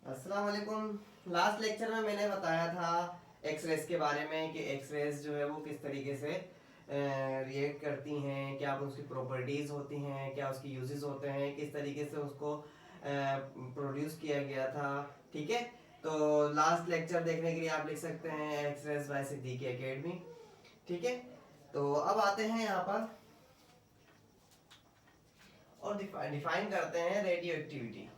अस्सलाम वालेकुम। Last lecture में मैंने बताया था एक्स रेस के बारे में कि एक्स रेस जो है वो किस तरीके से रिएक्ट करती हैं, क्या उसकी प्रॉपर्टीज़ होती हैं, क्या उसके यूजेस होते हैं, किस तरीके से उसको प्रोड्यूस किया गया था। ठीक है, तो लास्ट लेक्चर देखने के लिए आप लिख सकते हैं X rays by Siddiqui academy. ठीक है, तो अब आते हैं यहाँ पर और डिफाइन करते हैं रेडियो एक्टिविटी।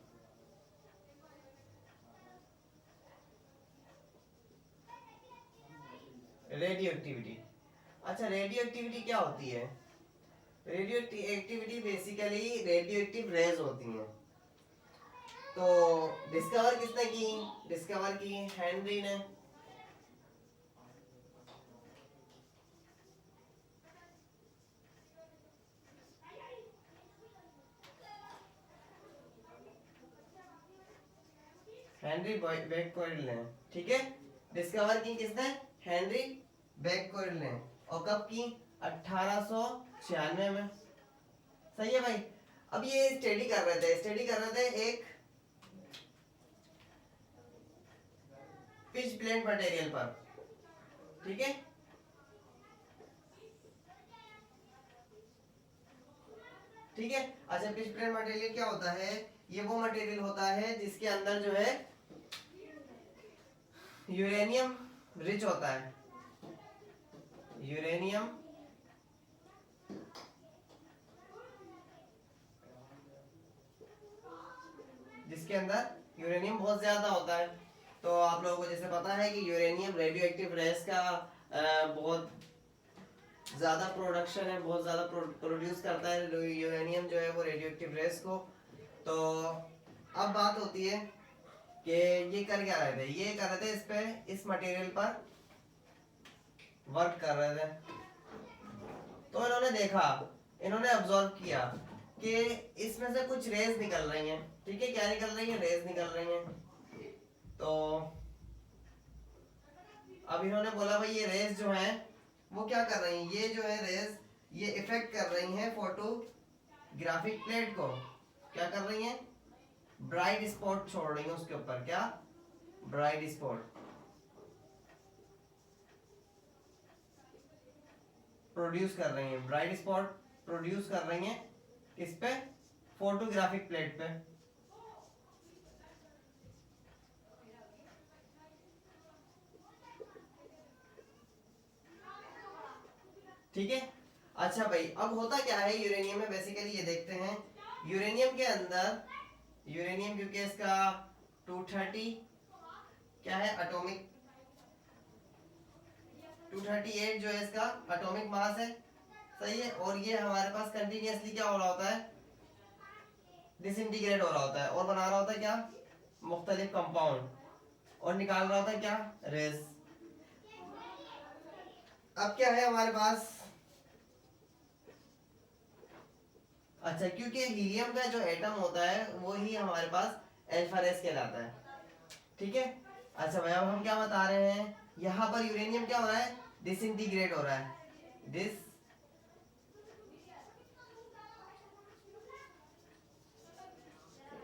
रेडियो एक्टिविटी, अच्छा रेडियो एक्टिविटी क्या होती है? Radioactivity basically radioactive rays होती हैं। तो डिस्कवर किसने की? डिस्कवर की हेनरी ने। हेनरी बेकवेल ने। ठीक है, डिस्कवर की किसने? हेनरी बेकवेल ने। और कब की? 1896 में। सही है भाई। अब ये स्टडी कर रहे थे एक पिच ब्लेंड मटेरियल पर। ठीक है, ठीक है। अच्छा, पिच ब्लेंड मटेरियल क्या होता है? ये वो मटेरियल होता है जिसके अंदर जो है यूरेनियम रिच होता है। यूरेनियम जिसके अंदर यूरेनियम बहुत ज्यादा होता है। तो आप लोगों को जैसे पता है कि यूरेनियम रेडियो एक्टिव रेस का बहुत ज्यादा प्रोडक्शन है, बहुत ज्यादा प्रोड्यूस करता है यूरेनियम जो है वो रेडियो एक्टिव रेस को। तो अब बात होती है कि ये कर क्या रहे थे? ये कर रहे थे इस पे, इस मटेरियल पर वर्क कर रहे थे। तो इन्होंने देखा, इन्होंने ऑब्जर्व किया कि इसमें से कुछ रेज निकल रही हैं। ठीक है, क्या निकल रही है? रेज निकल रही हैं। तो अब इन्होंने बोला भाई ये रेज जो है वो क्या कर रही हैं? ये जो है रेज, ये इफेक्ट कर रही हैं फोटोग्राफिक प्लेट को। क्या कर रही हैं? ब्राइट स्पॉट छोड़ रही हैं उसके ऊपर। क्या? ब्राइट स्पॉट प्रोड्यूस कर रही हैं। ब्राइट स्पॉट प्रोड्यूस कर रही हैं किस पे? फोटोग्राफिक प्लेट पे। ठीक है, अच्छा भाई अब होता क्या है यूरेनियम में? बेसिकली ये देखते हैं यूरेनियम के अंदर, यूरेनियम क्योंकि इसका 230 क्या है एटॉमिक, 238 जो है इसका एटॉमिक मास है। सही है, और ये हमारे पास कंटिन्यूअसली क्या हो रहा होता है? डिसइंटीग्रेट हो रहा होता है और बना रहा होता है क्या? मुख्तलिफ कंपाउंड, और निकाल रहा होता है क्या? रेस। अब क्या है हमारे पास? अच्छा, क्योंकि हीलियम का जो एटम होता है वो ही हमारे पास अल्फा रेस कहलाता है। ठीक है, अच्छा भाई अब हम क्या बता रहे हैं? यहाँ पर यूरेनियम क्या हो रहा है? डिसइंटीग्रेट हो रहा है।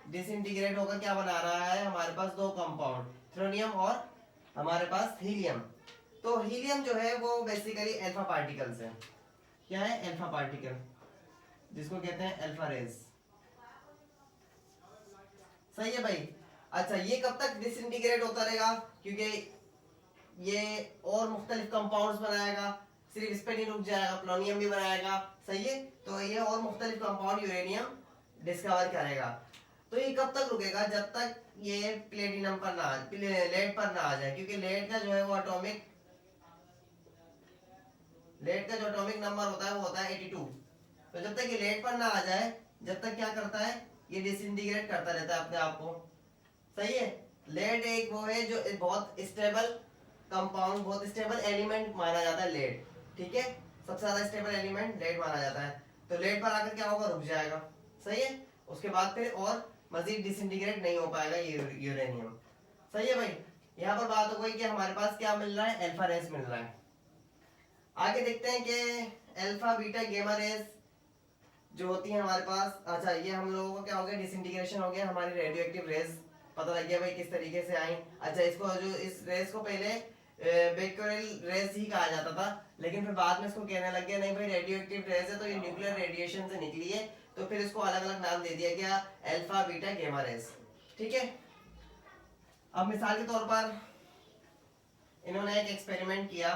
डिसइंटीग्रेट होकर क्या बना रहा है? हमारे पास दो कंपाउंड, थ्रोनियम और हमारे पास हीलियम। तो हीलियम जो है वो बेसिकली अल्फा पार्टिकल्स है। क्या है? अल्फा पार्टिकल, जिसको कहते हैं अल्फा रेस। सही है भाई। अच्छा, ये कब तक डिसइंटीग्रेट होता रहेगा? क्योंकि ये और मुख्तलिफ कंपाउंड्स बनाएगा, सिर्फ इस पे नहीं रुक जाएगा, प्लोनियम भी बनाएगा। सही है, तो ये और मुख्तलिफ कंपाउंड यूरेनियम डिस्कवर करेगा। तो ये कब तक रुकेगा? जब तक ये प्लेटिनम पर ना लेड पर ना आ जाए, क्योंकि लेड का जो है वो एटॉमिक, लेड का जो एटॉमिक नंबर होता है वो होता है 82। तो जब तक ये लेड पर ना आ जाए, जब तक क्या करता है? ये डिसइंटीग्रेट करता रहता है अपने आप को। सही है, लेड एक वो है जो बहुत स्टेबल कंपाउंड, बहुत स्टेबल एलिमेंट माना जाता है लेड। ठीक है, सबसे ज्यादा स्टेबल एलिमेंट लेड माना जाता है। तो लेड पर आकर क्या होगा? रुक जाएगा। सही है, उसके बाद फिर और मजीद डिसइंटीग्रेट नहीं हो पाएगा यूरेनियम। सही है भाई। यहाँ पर बात हो गई कि हमारे पास क्या मिल रहा है? अल्फा रेस मिल रहा है। आगे देखते हैं कि अल्फा बीटा गेमा रेस जो होती है हमारे पास। अच्छा, ये हम लोगों को क्या हो गया? डिसइंटीग्रेशन हो गया हमारी रेडियो एक्टिव रेस पता लग गया भाई किस तरीके से आई। अच्छा, इसको जो इस रेस को पहले बेक्यूरेल रेस ही कहा जाता था, लेकिन फिर बाद में इसको कहने लग गया नहीं भाई रेडियो एक्टिव रेस है तो ये न्यूक्लियर रेडिएशन से निकली है, तो फिर इसको अलग अलग नाम दे दिया गया, अल्फा बीटा गामा रेस। ठीक है। अब मिसाल के तौर पर इन्होंने एक एक्सपेरिमेंट किया।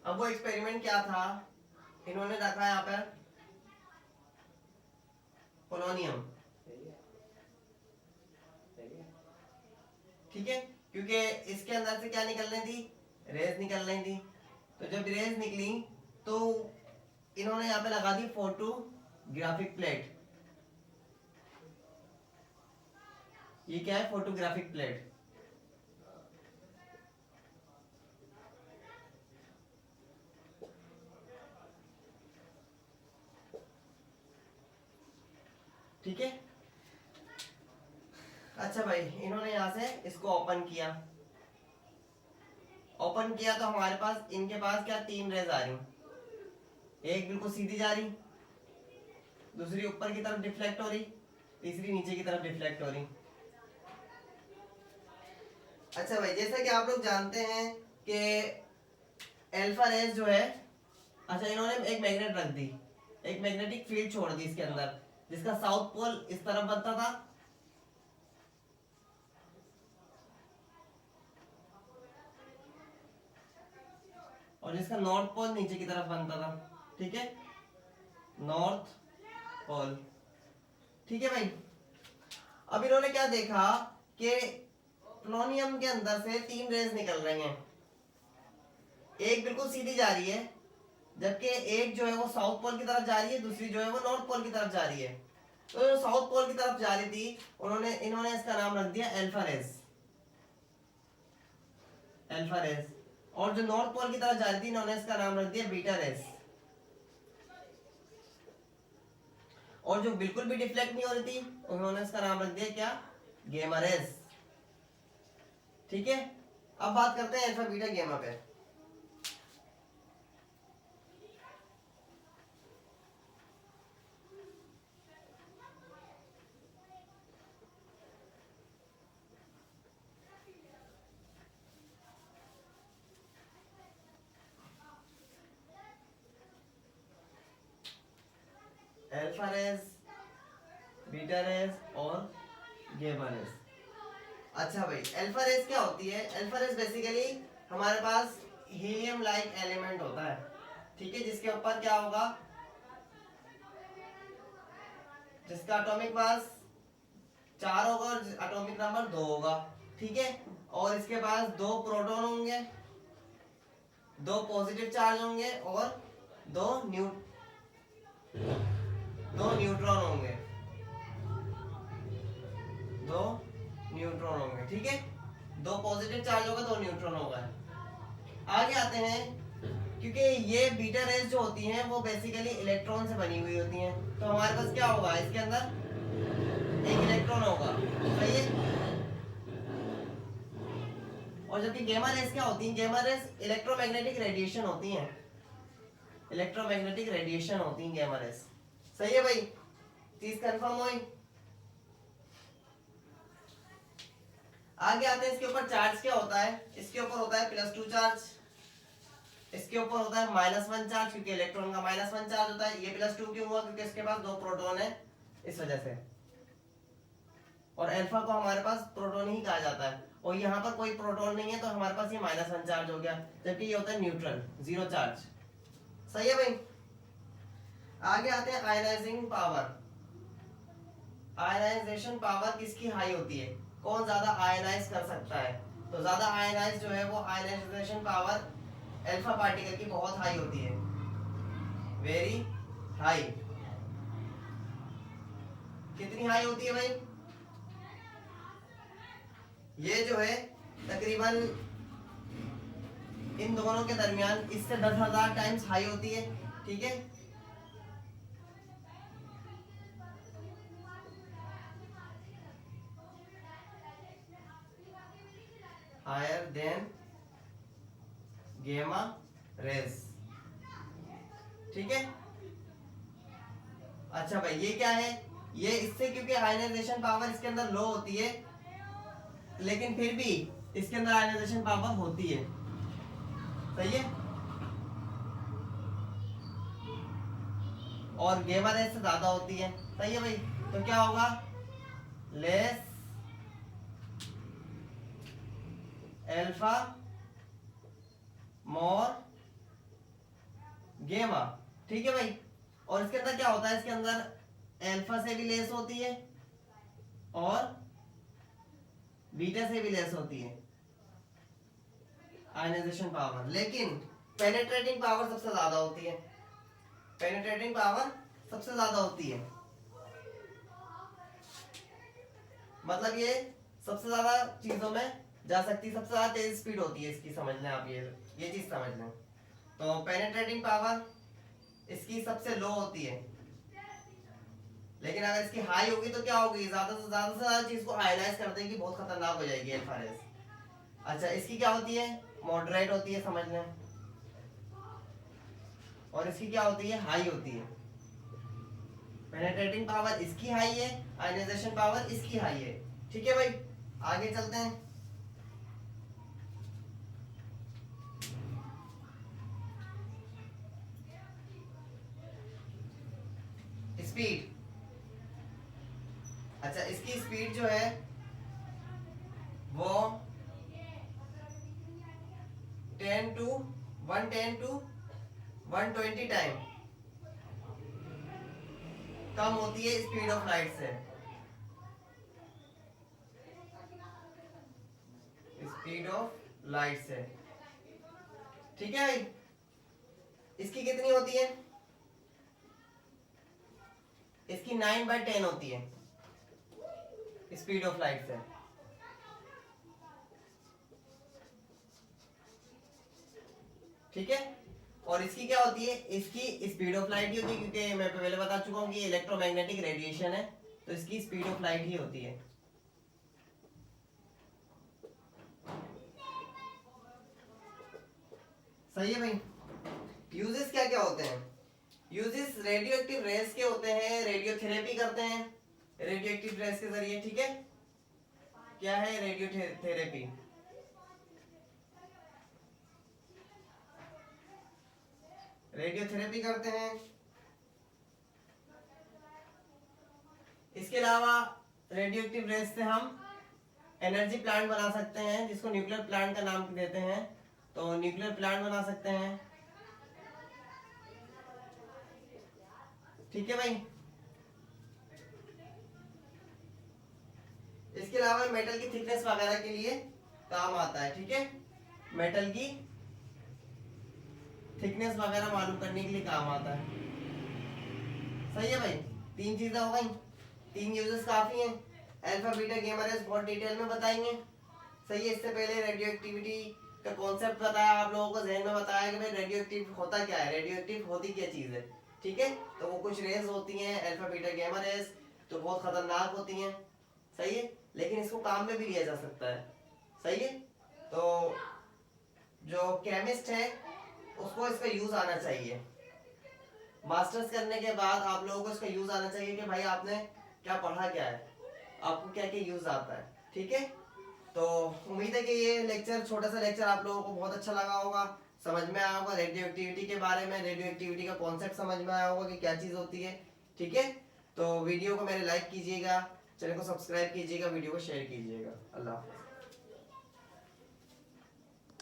अब वो एक्सपेरिमेंट क्या था, इन्होंने रखा यहाँ पर पोलोनियम। ठीक है, क्योंकि इसके अंदर से क्या निकल रही थी, रेज निकल रही थी। तो जब रेज निकली तो इन्होंने यहाँ पे लगा दी फोटोग्राफिक प्लेट। ये क्या है, फोटोग्राफिक प्लेट। ठीक है। अच्छा भाई, इन्होंने यहां से इसको ओपन किया। ओपन किया तो हमारे पास, इनके पास क्या, तीन रेज आ रही। एक बिल्कुल सीधी जा रही, दूसरी ऊपर की तरफ डिफ्लेक्ट हो रही, तीसरी नीचे की तरफ डिफ्लेक्ट हो रही। अच्छा भाई, जैसा कि आप लोग जानते हैं कि अल्फा रेज जो है, अच्छा इन्होंने एक मैग्नेट रख दी, एक मैग्नेटिक फील्ड छोड़ दी इसके अंदर, जिसका साउथ पोल इस तरफ बनता था और जिसका नॉर्थ पोल नीचे की तरफ बनता था। ठीक है, नॉर्थ पोल। ठीक है भाई। अब इन्होंने क्या देखा कि पोलोनियम के अंदर से तीन रेज निकल रही हैं। एक बिल्कुल सीधी जा रही है, जबकि एक जो है वो साउथ पोल की तरफ जा रही है, दूसरी जो है वो नॉर्थ पोल की तरफ जा रही है। तो जो साउथ पोल की तरफ जा रही थी, इन्होंने इसका नाम रख दिया अल्फा रेज। Alpha raise. और जो नॉर्थ पोल की तरफ जा रही थी, इन्होंने इसका नाम रख दिया बीटा रेज। और जो बिल्कुल भी डिफ्लेक्ट नहीं हो रही थी, उन्होंने इसका नाम रख दिया क्या, गामा रेज। ठीक है। अब बात करते हैं अल्फा बीटा गामा पे। अल्फा रेज, बीटा रेज और गामा रेज। अच्छा भाई, अल्फा रेज क्या होती है? अल्फा रेज बेसिकली हमारे पास हीलियम लाइक एलिमेंट होता है। ठीक है, जिसके ऊपर क्या होगा, जिसका एटॉमिक मास 4 होगा और एटॉमिक नंबर 2 होगा। ठीक है, और इसके पास 2 प्रोटॉन होंगे, 2 पॉजिटिव चार्ज होंगे और 2 न्यूट्रॉन होंगे, 2 न्यूट्रॉन होंगे। ठीक है, 2 पॉजिटिव चार्ज होगा, 2 न्यूट्रॉन होगा। आगे आते हैं, क्योंकि ये बीटा रेज जो होती हैं वो बेसिकली इलेक्ट्रॉन से बनी हुई होती हैं, तो हमारे पास क्या होगा, इसके अंदर एक इलेक्ट्रॉन होगा। सही है। और जबकि गामा रेज क्या होती हैं, गामा रेज इलेक्ट्रोमैग्नेटिक रेडिएशन होती हैं, इलेक्ट्रोमैग्नेटिक रेडिएशन होती हैं गामा रेज। सही है भाई, चीज कंफर्म हुई। आगे आते हैं, इसके ऊपर चार्ज क्या होता है। इसके ऊपर होता है +2 चार्ज, इसके ऊपर होता है -1 चार्ज, क्योंकि इलेक्ट्रॉन का -1 चार्ज होता है। ये +2 क्यों हुआ, क्योंकि इसके पास 2 प्रोटॉन है, इस वजह से। और अल्फा को हमारे पास प्रोटॉन ही कहा जाता है, और यहाँ पर कोई प्रोटॉन नहीं है तो हमारे पास ये -1 चार्ज हो गया, जबकि ये होता है न्यूट्रल, 0 चार्ज। सही है भाई। आगे आते हैं आयनाइजिंग पावर। आयनाइजेशन पावर किसकी हाई होती है, कौन ज्यादा आयनाइज कर सकता है। तो ज्यादा आयनाइज जो है वो आयनाइजेशन पावर अल्फा पार्टिकल की बहुत हाई होती है, वेरी हाई। कितनी हाई होती है भाई, ये जो है तकरीबन इन दोनों के दरमियान इससे 10,000 टाइम्स हाई होती है। ठीक है, हायर देन गेमा रेस। ठीक है। अच्छा भाई ये क्या है, ये इससे क्योंकि आयनाइजेशन पावर इसके अंदर लो होती है, लेकिन फिर भी इसके अंदर आयनाइजेशन पावर होती है। सही है। और गेमा रेस से ज्यादा होती है। सही है भाई। तो क्या होगा, लेस अल्फा मोर गेमा। ठीक है भाई। और इसके अंदर क्या होता है, इसके अंदर अल्फा से भी लेस होती है और बीटा से भी लेस होती है आयनाइजेशन पावर, लेकिन पेनिट्रेटिंग पावर सबसे ज्यादा होती है। पेनिट्रेटिंग पावर सबसे ज्यादा होती है, मतलब ये सबसे ज्यादा चीजों में जा सकती है, सबसे ज्यादा तेज स्पीड होती है इसकी। समझ लें आप, ये चीज समझ लें। तो पेनिट्रेटिंग पावर इसकी सबसे लो होती है, लेकिन अगर इसकी हाई होगी तो क्या होगी, ज्यादा से ज्यादा चीज को आयनाइज कर देगी, बहुत खतरनाक हो जाएगी अल्फा रेस। अच्छा इसकी क्या होती है, मॉडरेट होती है, समझ लें। और इसकी क्या होती है, हाई होती है। पेनिट्रेटिंग पावर इसकी हाई है, आयनाइजेशन पावर इसकी हाई है। ठीक है भाई, आगे चलते हैं। स्पीड। अच्छा इसकी स्पीड जो है वो 110 to 120 टाइम कम होती है स्पीड ऑफ लाइट से। स्पीड ऑफ लाइट से। ठीक है भाई। इसकी कितनी होती है, इसकी 9/10 होती है स्पीड ऑफ लाइट से। ठीक है। और इसकी क्या होती है, इसकी स्पीड ऑफ लाइट ही होती है, क्योंकि मैं पहले बता चुका हूं कि इलेक्ट्रोमैग्नेटिक रेडिएशन है, तो इसकी स्पीड ऑफ लाइट ही होती है। सही है भाई। यूजेस क्या क्या होते हैं, यूजेस रेडियो एक्टिव रेस के होते हैं, रेडियोथेरेपी करते हैं रेडियो एक्टिव रेस के जरिए। ठीक है। क्या है रेडियोथेरेपी, रेडियोथेरेपी करते हैं। इसके अलावा रेडियो एक्टिव रेस से हम एनर्जी प्लांट बना सकते हैं, जिसको न्यूक्लियर प्लांट का नाम देते हैं। तो न्यूक्लियर प्लांट बना सकते हैं। ठीक है भाई। इसके अलावा मेटल की थिकनेस वगैरह के लिए काम आता है। ठीक है। मेटल की थिकनेस वगैरह मालूम करने के लिए काम आता है। सही है भाई। 3 चीजें हो गई, 3 यूजेस काफी हैं। अल्फा बीटा गेमा रेस बहुत डिटेल में बताएंगे। सही है। इससे पहले रेडियो एक्टिविटी का कॉन्सेप्ट बताया आप लोगों को, जहन में बताया कि भाई रेडियो एक्टिव होता क्या है, रेडियो एक्टिव होती क्या चीज है। ठीक है। तो वो कुछ रेस होती हैं अल्फा बीटा गेमा रेस, तो बहुत खतरनाक होती हैं। सही है। लेकिन इसको काम में भी लिया जा सकता है। सही है। तो जो केमिस्ट है उसको इसका यूज आना चाहिए। मास्टर्स करने के बाद आप लोगों को इसका यूज आना चाहिए कि भाई आपने क्या पढ़ा, क्या है, आपको क्या क्या यूज आता है। ठीक है। तो उम्मीद है कि ये लेक्चर, छोटा सा लेक्चर आप लोगों को बहुत अच्छा लगा होगा, समझ में आया होगा रेडियो एक्टिविटी के बारे में, रेडियो एक्टिविटी का कॉन्सेप्ट समझ में आया होगा कि क्या चीज होती है। ठीक है। तो वीडियो को मेरे लाइक कीजिएगा, चैनल को सब्सक्राइब कीजिएगा, वीडियो को शेयर कीजिएगा। अल्लाह हाफ़िज़।